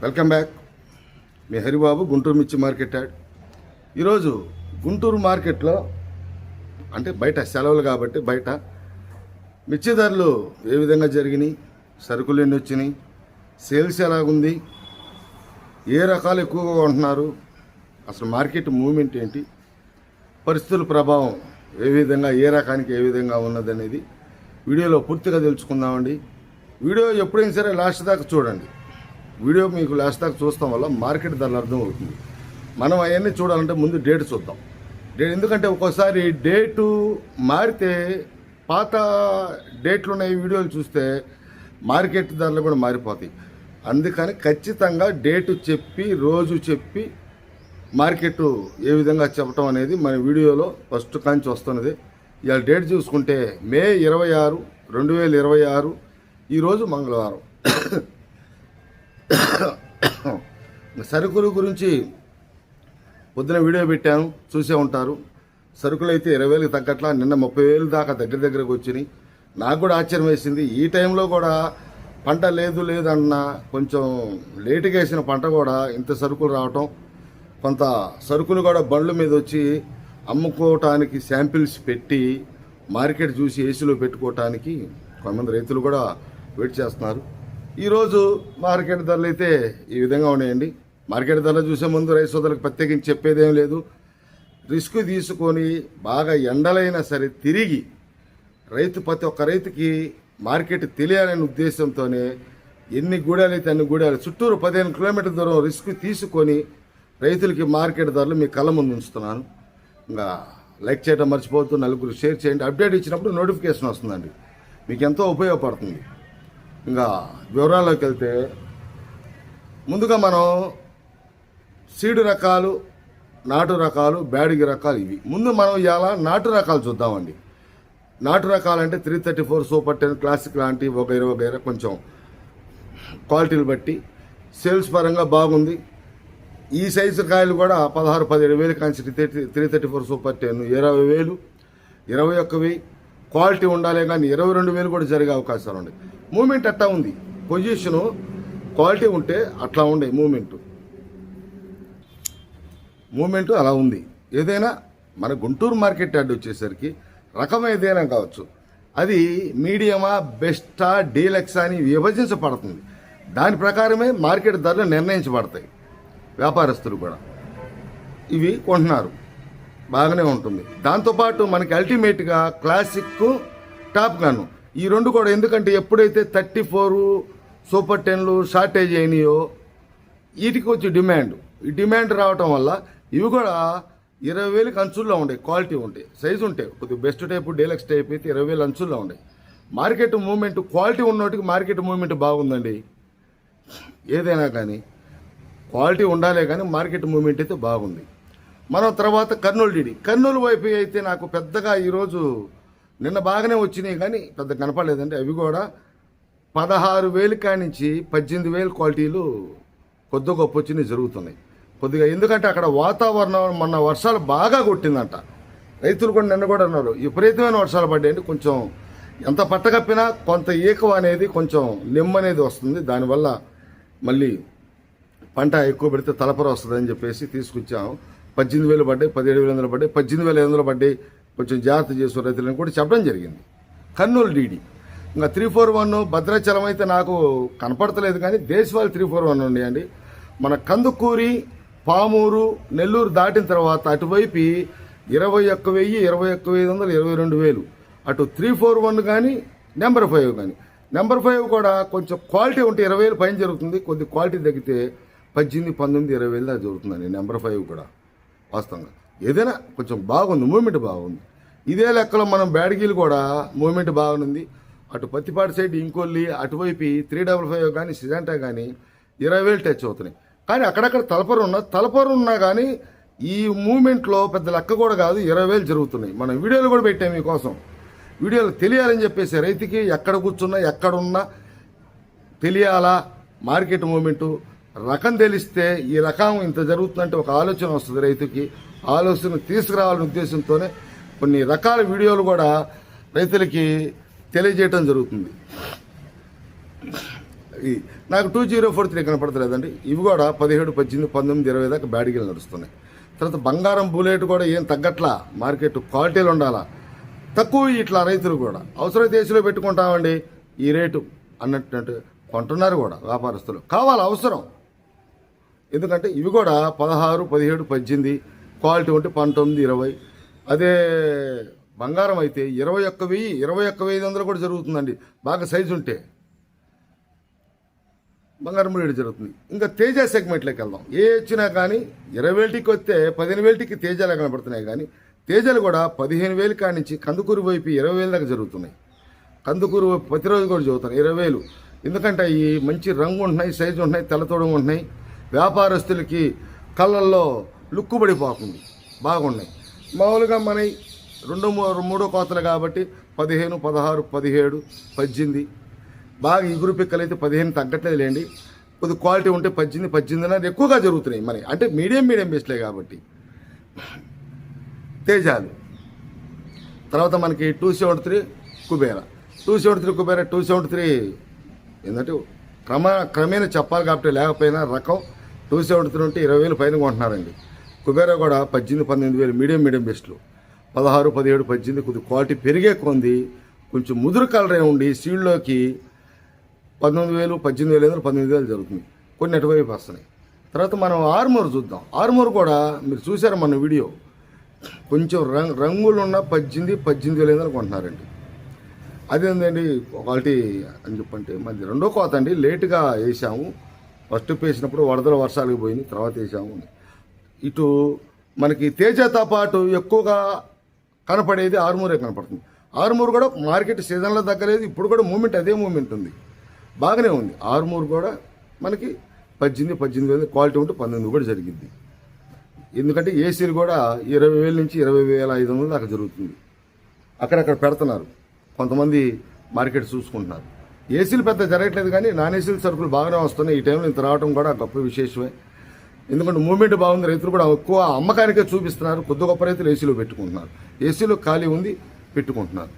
Welcome back. మీ హరిబాబు, గుంటూరు మిర్చి market add. ఈరోజు గుంటూరు మార్కెట్లో అంటే బయట సెలవులు కాబట్టి బయట మిర్చి ధరలు ఏ విధంగా జరిగినాయి, సరుకులు ఎన్ని వచ్చినాయి, సేల్స్ ఎలాగుంది, ఏ రకాలు ఎక్కువగా ఉంటున్నారు, అసలు మార్కెట్ మూవ్మెంట్ ఏంటి, పరిస్థితుల ప్రభావం ఏ విధంగా ఏ రకానికి ఏ విధంగా ఉన్నదనేది వీడియోలో పూర్తిగా తెలుసుకుందామండి. వీడియో ఎప్పుడైనా సరే లాస్ట్ దాకా చూడండి. వీడియో మీకు లాస్ట్ దాకా చూస్తాం వల్ల మార్కెట్ ధరలు అర్థం అవుతుంది. మనం అవన్నీ చూడాలంటే ముందు డేట్ చూద్దాం. ఎందుకంటే ఒక్కోసారి డేటు మారితే పాత డేట్లు ఉన్న వీడియోలు చూస్తే మార్కెట్ ధరలు కూడా మారిపోతాయి. అందుకని ఖచ్చితంగా డేటు చెప్పి రోజు చెప్పి మార్కెట్ ఏ విధంగా చెప్పటం అనేది మన వీడియోలో ఫస్ట్ కాంచి వస్తున్నది. ఇవాళ డేట్ చూసుకుంటే మే 26, 2026, ఈరోజు మంగళవారం. సరుకుల గురించి పొద్దున వీడియో పెట్టాను, చూసే ఉంటారు. సరుకులు అయితే 20,000కి తగ్గట్లా నిన్న 30,000 దాకా దగ్గరకు వచ్చినాయి. నాకు కూడా ఆశ్చర్యం వేసింది. ఈ టైంలో కూడా పంట లేదన్న కొంచెం లేటుగా వేసిన పంట కూడా ఇంత సరుకులు రావటం, కొంత సరుకులు కూడా బండ్ల మీద వచ్చి అమ్ముకోవటానికి శాంపిల్స్ పెట్టి మార్కెట్ చూసి ఏసీలో పెట్టుకోవటానికి కొంతమంది రైతులు కూడా వెయిట్ చేస్తున్నారు. ఈరోజు మార్కెట్ ధరలు అయితే ఈ విధంగా ఉన్నాయండి. మార్కెట్ ధరలు చూసే ముందు రైతు సోదరులకు ప్రత్యేకించి చెప్పేదేం లేదు. రిస్క్ తీసుకొని బాగా ఎండలైనా సరే తిరిగి ప్రతి ఒక్క రైతుకి మార్కెట్ తెలియాలనే ఉద్దేశంతోనే ఎన్ని గూడాలు అయితే అన్ని గూడాలు చుట్టూరు 15 కిలోమీటర్ల దూరం రిస్క్ తీసుకొని రైతులకి మార్కెట్ ధరలు మీ కళ్ళ ముందు ఉంచుతున్నాను. ఇంకా లైక్ చేయడం మర్చిపోతూ నలుగురు షేర్ చేయండి. అప్డేట్ ఇచ్చినప్పుడు నోటిఫికేషన్ వస్తుందండి, మీకు ఎంతో ఉపయోగపడుతుంది. ఇంకా వివరాల్లోకి వెళ్తే ముందుగా మనం సీడు రకాలు, నాటు రకాలు, బ్యాడిగి రకాలు ఇవి. ముందు మనం ఇవాళ నాటు రకాలు చూద్దామండి. నాటు రకాలు అంటే 334 సూపర్ 10 క్లాసిక్ లాంటి వగైరా కొంచెం క్వాలిటీలు బట్టి సేల్స్ పరంగా బాగుంది. ఈ సైజు కాయలు కూడా 16-17 కాంచి 334 సూపర్ 10 20,000, 21,000 క్వాలిటీ ఉండాలి. కానీ 22,000 కూడా జరిగే అవకాశాలు ఉన్నాయి. మూమెంట్ అట్లా ఉంది, పొజిషను క్వాలిటీ ఉంటే అట్లా ఉండే మూమెంటు అలా ఉంది. ఏదైనా మన గుంటూరు మార్కెట్ యార్డ్ వచ్చేసరికి రకం ఏదైనా కావచ్చు, అది మీడియమా, బెస్టా, డీలక్సా అని విభజించబడుతుంది. దాని ప్రకారమే మార్కెట్ ధరలు నిర్ణయించబడతాయి. వ్యాపారస్తులు కూడా ఇవి కొంటున్నారు, బాగానే ఉంటుంది. దాంతోపాటు మనకి అల్టిమేట్గా క్లాసిక్, టాప్ గన్ ఈ రెండు కూడా. ఎందుకంటే ఎప్పుడైతే 34 సూపర్ 10లు షార్టేజ్ అయినాయో వీటికి వచ్చి ఈ డిమాండ్ రావటం వల్ల ఇవి కూడా 20,000కి అంచుల్లో ఉంటాయి. క్వాలిటీ ఉంటాయి, సైజు ఉంటాయి. కొద్దిగా బెస్ట్ టైపు, డీలక్స్ టైప్ అయితే 20,000 అంచుల్లో ఉంటాయి. మార్కెట్ మూవ్మెంట్ క్వాలిటీ ఉన్నోటికి మార్కెట్ మూవ్మెంట్ బాగుందండి. ఏదైనా కానీ క్వాలిటీ ఉండాలే కానీ మార్కెట్ మూవ్మెంట్ అయితే బాగుంది. మనం తర్వాత కర్నూలు వైపు అయితే నాకు పెద్దగా ఈరోజు నిన్న బాగానే వచ్చినాయి కానీ పెద్ద కనపడలేదండి. అవి కూడా 16,000 కానించి 18,000 క్వాలిటీలు కొద్ది గొప్ప వచ్చినాయి జరుగుతున్నాయి కొద్దిగా. ఎందుకంటే అక్కడ వాతావరణం మొన్న వర్షాలు బాగా కొట్టిందంట. రైతులు కూడా నిన్న కూడా అన్నారు విపరీతమైన వర్షాలు పడ్డాయండి. కొంచెం ఎంత పట్టకప్పినా కొంత ఏకవ అనేది కొంచెం నిమ్మ అనేది వస్తుంది. దానివల్ల మళ్ళీ పంట ఎక్కువ పెడితే తలపర వస్తుందని చెప్పేసి తీసుకొచ్చాము. 18,000 పడ్డాయి, 17,500 పడ్డాయి, 18,500 పడ్డాయి. కొంచెం జాగ్రత్త చేసిన రైతులను కూడా చెప్పడం జరిగింది. కర్నూలు డీడీ ఇంకా 341 భద్రాచలం అయితే నాకు కనపడతలేదు కానీ దేశవాళి 341 ఉన్నాయండి. మన కందుకూరి, పామూరు, నెల్లూరు దాటిన తర్వాత అటువైపు 21,000, 21,500, 22,000 అటు 341 కానీ నెంబర్ 5 కానీ. నెంబర్ 5 కూడా కొంచెం క్వాలిటీ ఉంటే 20,000 పైన జరుగుతుంది. కొద్ది క్వాలిటీ తగ్గితే 18, 19, 20,000 దాకా జరుగుతుందండి నెంబర్ 5 కూడా. వాస్తవంగా ఏదైనా కొంచెం బాగుంది, మూవ్మెంట్ బాగుంది. ఇదే లెక్కలో మనం బ్యాడ్గీలు కూడా మూవ్మెంట్ బాగుంది. అటు పత్తిపాటి సైడ్ ఇంకొల్లి అటువైపు 355 కానీ సిజంటా కానీ 20,000 టచ్ అవుతున్నాయి. కానీ అక్కడక్కడ తలపరు ఉన్నా కానీ ఈ మూవ్మెంట్లో పెద్ద లెక్క కూడా కాదు, 20,000 జరుగుతున్నాయి. మనం వీడియోలు కూడా పెట్టాము మీకోసం. వీడియోలు తెలియాలని చెప్పేసి రైతుకి ఎక్కడ కూర్చున్నా ఎక్కడున్నా తెలియాలా మార్కెట్ మూవ్మెంటు. రకం తెలిస్తే ఈ రకం ఇంత జరుగుతుందంటే ఒక ఆలోచన వస్తుంది రైతుకి. ఆలోచన తీసుకురావాలనే ఉద్దేశంతోనే కొన్ని రకాల వీడియోలు కూడా రైతులకి తెలియజేయటం జరుగుతుంది. నాకు 2043 కనపడతలేదండి. ఇవి కూడా 17, 18, 19, 20 దాకా బ్యాడిగీలు నడుస్తున్నాయి. తర్వాత బంగారం బుల్లెట్ కూడా ఏం తగ్గట్లా, మార్కెట్ క్వాలిటీలు ఉండాలా, తక్కువ ఇట్లా రైతులు కూడా అవసరమైతే ఏసీలో పెట్టుకుంటామండి ఈ రేటు అన్నట్టు కొంటున్నారు కూడా వ్యాపారస్తులు. కావాలి అవసరం, ఎందుకంటే ఇవి కూడా 16, 17, 18 క్వాలిటీ ఉంటే 19, 20. అదే బంగారం అయితే 21,000, 21,500 కూడా జరుగుతుందండి బాగా సైజు ఉంటే బంగారం రేటు జరుగుతుంది. ఇంకా తేజ సెగ్మెంట్లోకి వెళ్దాం. ఏ వచ్చినా కానీ 20,000కి వస్తే 15,000కి తేజాలు కనబడుతున్నాయి, కానీ తేజాలు కూడా 15,000 కాడి నుంచి కందుకూరు వైపు 20,000 దాకా జరుగుతున్నాయి. కందుకూరు ప్రతిరోజు కూడా చదువుతున్నాయి 20,000. ఎందుకంటే ఈ మంచి రంగు ఉంటున్నాయి, సైజు ఉంటున్నాయి, తెల్లతోడం ఉంటున్నాయి, వ్యాపారస్తులకి కళ్ళల్లో లుక్కు పడిపోతుంది, బాగున్నాయి. మామూలుగా మన 2, 3 కోతలు కాబట్టి 15, 16, 17, 18 బాగా ఇగురు పిక్కలు అయితే 15 తగ్గట్లేదు లేండి. కొద్ది క్వాలిటీ ఉంటే 18, 18 ఎక్కువగా జరుగుతున్నాయి మనకి, అంటే మీడియం బెస్ట్లే కాబట్టి. తేజాలు తర్వాత మనకి 273 కుబేరా, 273 ఏంటంటే క్రమేణా చెప్పాలి కాబట్టి, లేకపోయినా రకం 273 ఉంటే 20,000 పైన కొంటున్నారండి. కుబేరా కూడా 18, 19,000 మీడియం బెస్ట్లు, 16, 17, 18 కొద్ది క్వాలిటీ పెరిగే కొంది కొంచెం ముదురు కలరే ఉండి సీడ్లోకి 19,000, 18,500, 18,000 జరుగుతుంది. కొన్ని అటువైపు వస్తున్నాయి. తర్వాత మనం ఆర్మూర్ చూద్దాం. ఆర్మూర్ కూడా మీరు చూసారు మన వీడియో, కొంచెం రంగులున్న 18, 18,500 కొంటున్నారండి. అదేంటండి క్వాలిటీ అని చెప్పంటే మనది 2వ కోత అండి, లేటుగా వేసాము. ఫస్ట్ వేసినప్పుడు వరదల వర్షాలకు పోయింది, తర్వాత వేసాము. ఇటు మనకి తేజతో పాటు ఎక్కువగా కనపడేది ఆర్మూరే కనపడుతుంది. ఆర్మూర్ కూడా మార్కెట్ సీజన్లో తగ్గలేదు, ఇప్పుడు కూడా మూమెంట్ అదే మూమెంట్ ఉంది, బాగానే ఉంది. ఆర్మూర్ కూడా మనకి 18, 18,000 క్వాలిటీ ఉంటే 19 కూడా జరిగింది. ఎందుకంటే ఏసీలు కూడా 20,000 నుంచి 20,500 దాకా జరుగుతుంది. అక్కడక్కడ పెడుతున్నారు, కొంతమంది మార్కెట్ చూసుకుంటున్నారు. ఏసీలు పెద్ద జరగట్లేదు, కానీ నాన్ ఏసీలు సరుకులు బాగానే వస్తున్నాయి. ఈ టైంలో ఇంత రావడం కూడా గొప్ప విశేషమే. ఎందుకంటే మూమెంట్ బాగుంది, రైతులు కూడా ఎక్కువ అమ్మకానికే చూపిస్తున్నారు. కొద్ది గొప్ప రైతులు ఏసీలో పెట్టుకుంటున్నారు, ఏసీలో ఖాళీ ఉంది పెట్టుకుంటున్నారు.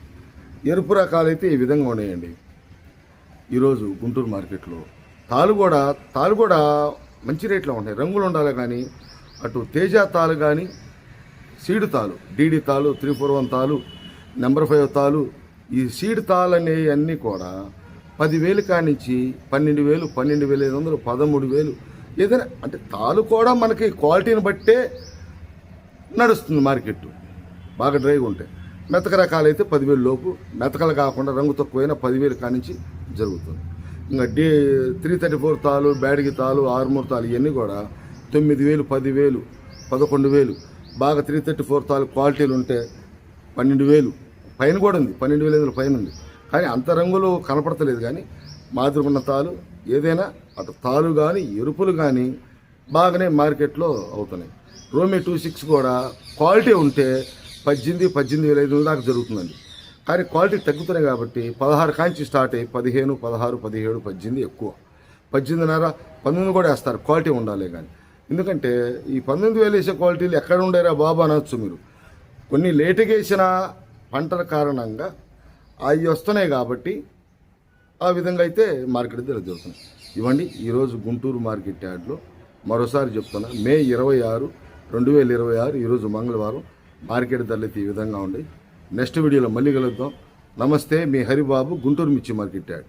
ఎరుపు రకాలు అయితే ఈ విధంగా ఉన్నాయండి. ఈరోజు గుంటూరు మార్కెట్లో తాలు కూడా మంచి రేట్లో ఉంటాయి, రంగులు ఉండాలి. కానీ అటు తేజ తాలు కానీ సీడ్ తాలు, డీడీ తాలు, 341 తాలు, నెంబర్ 5 తాలు, ఈ సీడ్ తాలు అనేవి అన్నీ కూడా 10,000 కాడి నుంచి 12,000, 12,500, 13,000 ఏదైనా. అంటే తాలు కూడా మనకి క్వాలిటీని బట్టే నడుస్తుంది మార్కెట్. బాగా డ్రైగా ఉంటాయి. మెతక రకాలు అయితే 10,000 లోపు, మెతకలు కాకుండా రంగు తక్కువైనా 10,000 కాడి నుంచి జరుగుతుంది. ఇంకా 334 తాలు, బ్యాడిగి తాలు, ఆర్మూర్ తాలు ఇవన్నీ కూడా 9,000, 10,000, 11,000. బాగా 334 తాలు క్వాలిటీలు ఉంటే 12,000 పైన కూడా ఉంది, 12,500 పైన ఉంది. కానీ అంత రంగులు కనపడతలేదు. కానీ మాదిరికున్న తాలు ఏదైనా అటు తాలు కానీ ఎరుపులు కానీ బాగానే మార్కెట్లో అవుతున్నాయి. రోమి 26 కూడా క్వాలిటీ ఉంటే 18, 18,500 దాకా జరుగుతుందండి. కానీ క్వాలిటీ తగ్గుతున్నాయి కాబట్టి 16 కాంచి స్టార్ట్ అయ్యి 15, 16, 17, 18 ఎక్కువ, 18.5, 19 కూడా వేస్తారు క్వాలిటీ ఉండాలి. కానీ ఎందుకంటే ఈ 19,000 వేసే క్వాలిటీలు ఎక్కడ ఉండేరా బాబు అనొచ్చు మీరు. కొన్ని లేటుగా వేసిన పంటల కారణంగా అవి వస్తున్నాయి కాబట్టి ఆ విధంగా అయితే మార్కెట్ ధర జరుగుతుంది. ఇవ్వండి ఈరోజు గుంటూరు మార్కెట్ యార్డ్లో మరోసారి చెప్తున్నా, మే 26, 2026 ఈరోజు మంగళవారం మార్కెట్ ధరలు అయితే ఈ విధంగా ఉండి. నెక్స్ట్ వీడియోలో మళ్ళీ కలుద్దాం. నమస్తే, మీ హరిబాబు, గుంటూరు మిర్చి మార్కెట్ యార్డ్.